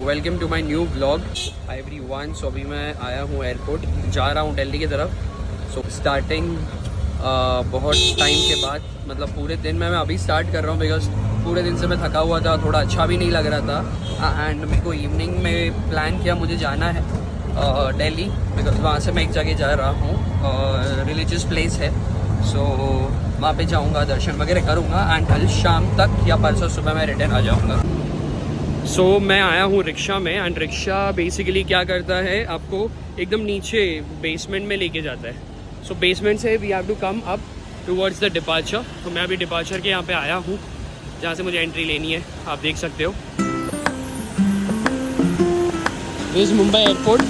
Welcome to my new blog everyone. So अभी मैं आया हूँ एयरपोर्ट, जा रहा हूँ दिल्ली की तरफ। सो स्टार्टिंग बहुत टाइम के बाद, मतलब पूरे दिन में मैं अभी स्टार्ट कर रहा हूँ बिकॉज पूरे दिन से मैं थका हुआ था, थोड़ा अच्छा भी नहीं लग रहा था। एंड मेरे को इवनिंग में प्लान किया मुझे जाना है दिल्ली, बिकॉज वहाँ से मैं एक जगह जा रहा हूँ, रिलीजियस प्लेस है। सो वहाँ पे जाऊँगा, दर्शन वगैरह करूँगा एंड कल शाम तक या परसों सुबह मैं रिटर्न आ जाऊँगा। सो मैं आया हूँ रिक्शा में एंड रिक्शा बेसिकली क्या करता है, आपको एकदम नीचे बेसमेंट में लेके जाता है। सो बेसमेंट से we have to come up towards the departure. तो मैं अभी डिपार्चर के यहाँ पे आया हूँ जहाँ से मुझे एंट्री लेनी है, आप देख सकते हो। This is Mumbai airport.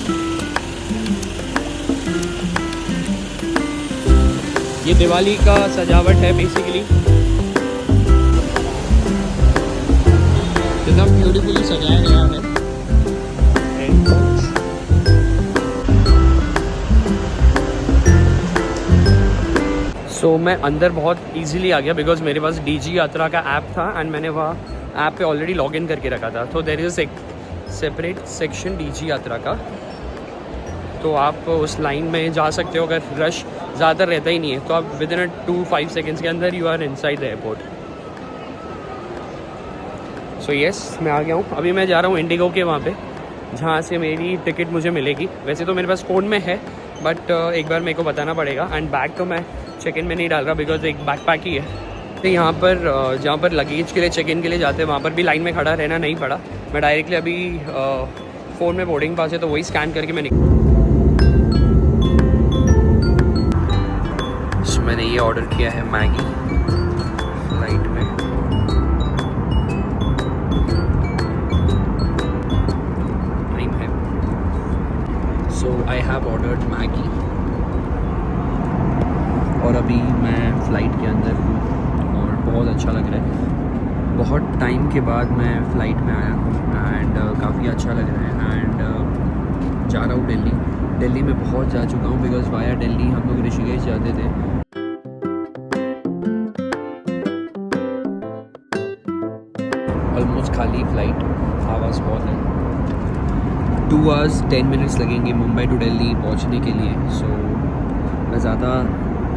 ये दिवाली का सजावट है बेसिकली, कितना ब्यूटीफुली सजाया गया है। सो मैं अंदर बहुत इजीली आ गया बिकॉज मेरे पास डीजी यात्रा का ऐप था एंड मैंने वहाँ ऐप पे ऑलरेडी लॉगिन करके रखा था। तो देयर इज़ एक सेपरेट सेक्शन डीजी यात्रा का, तो आप उस लाइन में जा सकते हो। अगर रश ज़्यादा रहता ही नहीं है तो आप विद इन 2-5 सेकेंड्स के अंदर you are inside the airport. So yes, मैं आ गया हूँ। अभी मैं जा रहा हूँ इंडिगो के वहाँ पे, जहाँ से मेरी टिकट मुझे मिलेगी। वैसे तो मेरे पास फ़ोन में है बट एक बार मेरे को बताना पड़ेगा। एंड बैग तो मैं चेक इन में नहीं डाल रहा बिकॉज एक बैक पैक ही है। तो यहाँ पर जहाँ पर लगेज के लिए चेक इन के लिए जाते हैं वहाँ पर भी लाइन में खड़ा रहना नहीं पड़ा। मैं डायरेक्टली अभी फ़ोन में बोर्डिंग पास है तो वही स्कैन करके मैं निकल। सो मैंने ये ऑर्डर किया है मैगी फ्लाइट में। टाइम है, सो आई हैव ऑर्डर्ड मैगी और अभी मैं फ़्लाइट के अंदर हूँ और बहुत अच्छा लग रहा है। बहुत टाइम के बाद मैं फ़्लाइट में आया हूँ एंड काफ़ी अच्छा लग रहा है। एंड जा रहा हूँ दिल्ली। दिल्ली में बहुत जा चुका हूँ बिकॉज़ वाया दिल्ली हम लोग ऋषिकेश जाते थे। ऑलमोस्ट खाली फ़्लाइट, आवाज़ बहुत है। 2 hours 10 minutes लगेंगे मुंबई टू दिल्ली पहुँचने के लिए। सो मैं ज़्यादा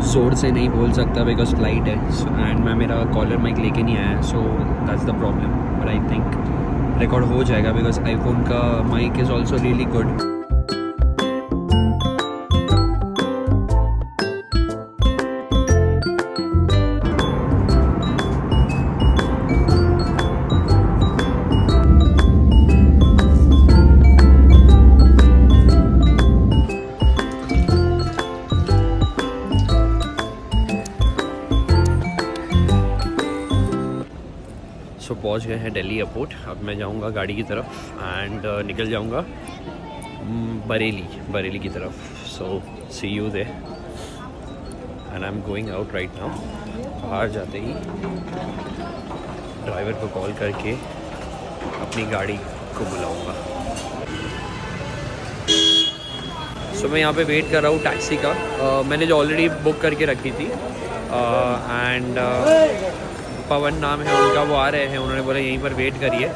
ज़ोर से नहीं बोल सकता बिकॉज फ्लाइट है एंड मैं मेरा कॉलर माइक लेके नहीं आया। So that's the problem, but I think record हो जाएगा बिकॉज आईफोन का mike is also really good. So पहुँच गए हैं दिल्ली एयरपोर्ट। अब मैं जाऊंगा गाड़ी की तरफ एंड निकल जाऊंगा बरेली की तरफ। So see you there and I am going out right now. बाहर जाते ही ड्राइवर को कॉल करके अपनी गाड़ी को बुलाऊंगा। सो मैं यहाँ पे वेट कर रहा हूँ टैक्सी का। मैंने जो ऑलरेडी बुक करके रखी थी एंड पवन नाम है उनका, वो आ रहे हैं। उन्होंने बोला यहीं पर वेट करिए।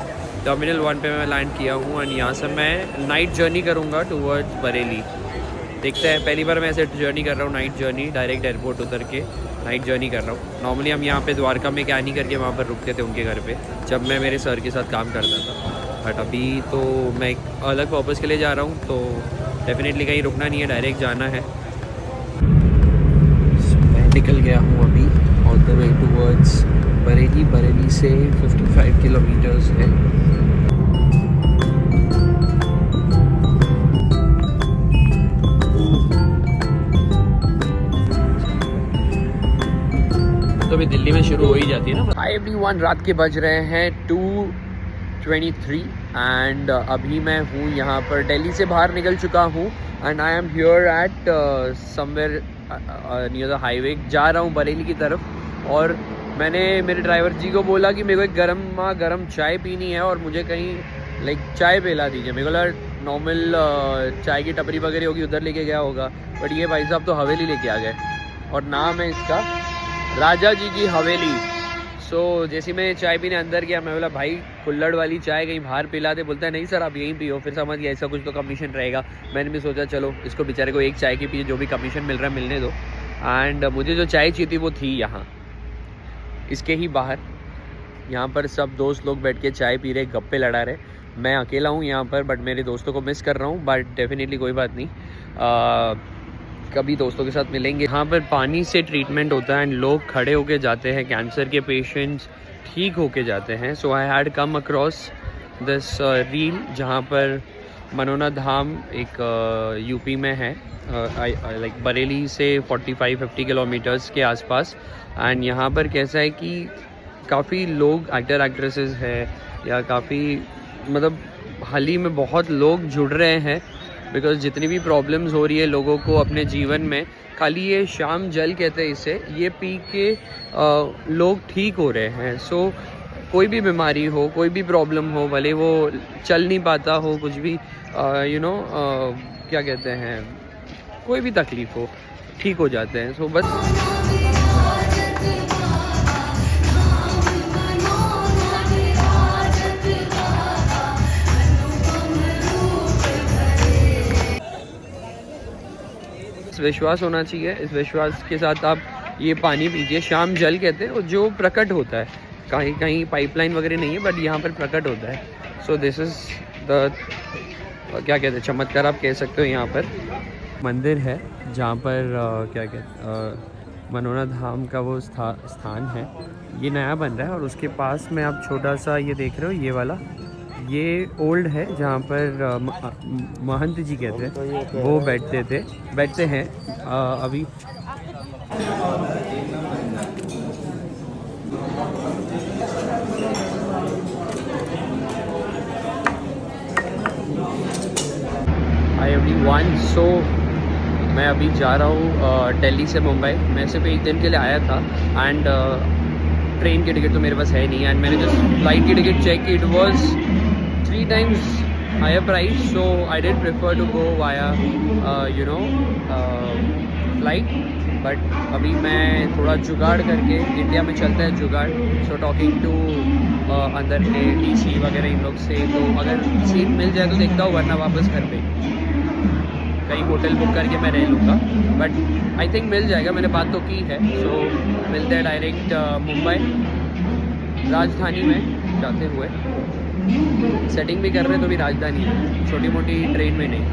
टर्मिनल 1 पे मैं लैंड किया हूँ एंड यहाँ से मैं नाइट जर्नी करूँगा टूवर्ड्स बरेली। देखते हैं, पहली बार मैं ऐसे जर्नी कर रहा हूँ, नाइट जर्नी। डायरेक्ट एयरपोर्ट उतर के नाइट जर्नी कर रहा हूँ। नॉर्मली हम यहाँ पे द्वारका में क्या नहीं करके वहाँ पर रुकते थे उनके घर पे, जब मैं मेरे सर के साथ काम करता था। बट अभी तो मैं एक अलग पर्पज़ के लिए जा रहा हूँ, तो डेफिनेटली कहीं रुकना नहीं है, डायरेक्ट जाना है। मैं निकल गया हूँ अभी on the way towards Bareilly. Bareilly से 55 किलोमीटर्स है। तो अभी दिल्ली में शुरू हो ही जाती है ना। हाय एवरीवन, रात के बज रहे हैं 2:23 एंड अभी मैं हूँ यहाँ पर। दिल्ली से बाहर निकल चुका हूँ and I am here eight somewhere near the highway. जा रहा हूँ बरेली की तरफ और मैंने मेरे ड्राइवर जी को बोला कि मेरे को एक गरम चाय पीनी है और मुझे कहीं चाय पिला दीजिए। मेरे को नॉर्मल चाय की टपरी वगैरह होगी उधर लेके गया होगा, बट ये भाई साहब तो हवेली लेके आ गए और नाम है इसका राजा जी की हवेली। सो जैसे मैं चाय पीने अंदर गया, मैं बोला भाई कुल्हड़ वाली चाय कहीं बाहर पिला दे। बोलता है नहीं सर आप यहीं पियो। फिर समझ गया ऐसा कुछ तो कमीशन रहेगा। मैंने भी सोचा चलो इसको बेचारे को एक चाय की पिए, जो भी कमीशन मिल रहा है मिलने दो। एंड मुझे जो चाय चाहिए थी वो थी यहाँ इसके ही बाहर। यहाँ पर सब दोस्त लोग बैठ के चाय पी रहे, गप्पे लड़ा रहे। मैं अकेला हूँ यहाँ पर, बट मेरे दोस्तों को मिस कर रहा हूँ। बट डेफिनेटली कोई बात नहीं, कभी दोस्तों के साथ मिलेंगे। यहाँ पर पानी से ट्रीटमेंट होता है एंड लोग खड़े होके जाते हैं, कैंसर के पेशेंट्स ठीक होके जाते हैं। So I had come across this reel जहाँ पर मनोना धाम एक यूपी में है, लाइक बरेली से 45-50 किलोमीटर्स के आसपास। एंड यहाँ पर कैसा है कि काफ़ी लोग एक्टर एक्ट्रेसेस है या काफ़ी मतलब हाल ही में बहुत लोग जुड़ रहे हैं, बिकॉज जितनी भी प्रॉब्लम्स हो रही है लोगों को अपने जीवन में, खाली ये शाम जल कहते हैं इसे, ये पी के लोग ठीक हो रहे हैं। सो कोई भी बीमारी हो, कोई भी प्रॉब्लम हो, भले वो चल नहीं पाता हो, कुछ भी क्या कहते हैं, कोई भी तकलीफ़ हो, ठीक हो जाते हैं। सो बस विश्वास होना चाहिए, इस विश्वास के साथ आप ये पानी पीजिए। शाम जल कहते हैं और जो प्रकट होता है, कहीं कहीं पाइपलाइन वगैरह नहीं है बट यहाँ पर प्रकट होता है। सो दिस इज़ द क्या कहते हैं, चमत्कार आप कह सकते हो। यहाँ पर मंदिर है जहाँ पर क्या कहते मनोना धाम का वो स्थान है, ये नया बन रहा है। और उसके पास में आप छोटा सा ये देख रहे हो, ये वाला ये ओल्ड है जहाँ पर महंत जी कहते हैं वो बैठते हैं अभी। हाय एवरीवन, सो मैं अभी जा रहा हूँ दिल्ली से मुंबई। मैं सिर्फ एक दिन के लिए आया था एंड ट्रेन की टिकट तो मेरे पास है नहीं। एंड मैंने जस्ट फ्लाइट की टिकट चेक की, it was 3 times higher price, so I did prefer to go via flight. But अभी मैं थोड़ा जुगाड़ करके, इंडिया में चलता है जुगाड़, सो टॉकिंग टू अंदर के DC वगैरह इन लोग से, तो अगर सीट मिल जाए तो देखता हूँ, वरना वापस घर पे कहीं होटल बुक करके मैं रह लूँगा। बट आई थिंक मिल जाएगा, मैंने बात तो की है। सो मिलते हैं डायरेक्ट मुंबई राजधानी में जाते हुए। सेटिंग भी कर रहे हैं तो भी राजधानी में, छोटी मोटी ट्रेन में नहीं।